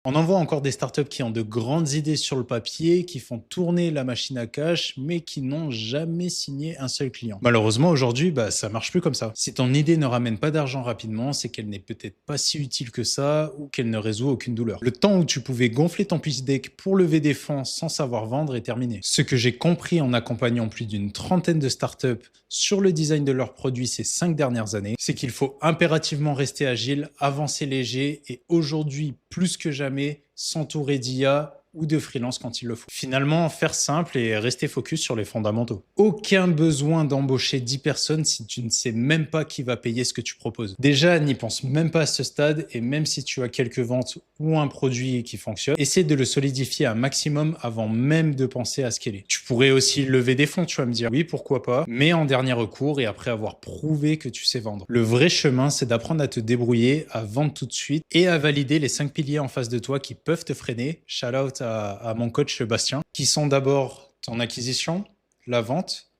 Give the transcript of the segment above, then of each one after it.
On en voit encore des startups qui ont de grandes idées sur le papier, qui font tourner la machine à cash, mais qui n'ont jamais signé un seul client. Malheureusement, aujourd'hui, ça marche plus comme ça. Si ton idée ne ramène pas d'argent rapidement, c'est qu'elle n'est peut-être pas si utile que ça ou qu'elle ne résout aucune douleur. Le temps où tu pouvais gonfler ton pitch deck pour lever des fonds sans savoir vendre est terminé. Ce que j'ai compris en accompagnant plus d'une trentaine de startups sur le design de leurs produits ces 5 dernières années, c'est qu'il faut impérativement rester agile, avancer léger et aujourd'hui, plus que jamais, s'entourer d'IA ou de freelance quand il le faut. Finalement, faire simple et rester focus sur les fondamentaux. Aucun besoin d'embaucher 10 personnes si tu ne sais même pas qui va payer ce que tu proposes. Déjà, n'y pense même pas à ce stade et même si tu as quelques ventes ou un produit qui fonctionne, essaie de le solidifier un maximum avant même de penser à scaler. Tu pourrais aussi lever des fonds, tu vas me dire. Oui, pourquoi pas, mais en dernier recours et après avoir prouvé que tu sais vendre. Le vrai chemin, c'est d'apprendre à te débrouiller, à vendre tout de suite et à valider les 5 piliers en face de toi qui peuvent te freiner. Shout out à mon coach Bastien, qui sont d'abord ton acquisition, la vente,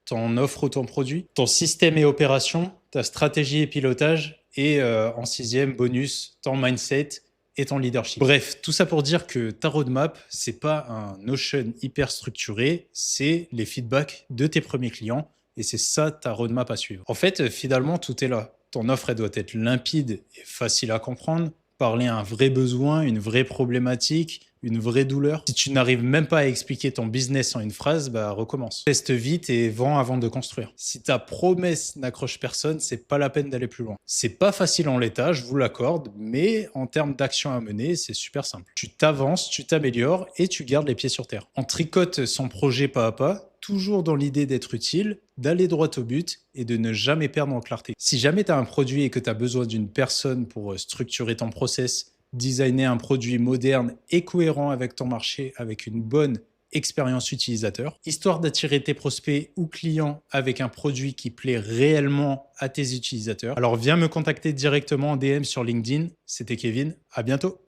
ton offre ou ton produit, ton système et opération, ta stratégie et pilotage, et en sixième, bonus, ton mindset et ton leadership. Bref, tout ça pour dire que ta roadmap, c'est pas un Notion hyper structuré, c'est les feedbacks de tes premiers clients et c'est ça ta roadmap à suivre. En fait, finalement, tout est là. Ton offre, elle doit être limpide et facile à comprendre, parler à un vrai besoin, une vraie problématique, une vraie douleur. Si tu n'arrives même pas à expliquer ton business en une phrase, recommence. Teste vite et vends avant de construire. Si ta promesse n'accroche personne, c'est pas la peine d'aller plus loin. C'est pas facile en l'état, je vous l'accorde, mais en termes d'action à mener, c'est super simple. Tu t'avances, tu t'améliores et tu gardes les pieds sur terre. On tricote son projet pas à pas, toujours dans l'idée d'être utile, d'aller droit au but et de ne jamais perdre en clarté. Si jamais tu as un produit et que tu as besoin d'une personne pour structurer ton process, designer un produit moderne et cohérent avec ton marché, avec une bonne expérience utilisateur, histoire d'attirer tes prospects ou clients avec un produit qui plaît réellement à tes utilisateurs, alors viens me contacter directement en DM sur LinkedIn. C'était Kevin, à bientôt.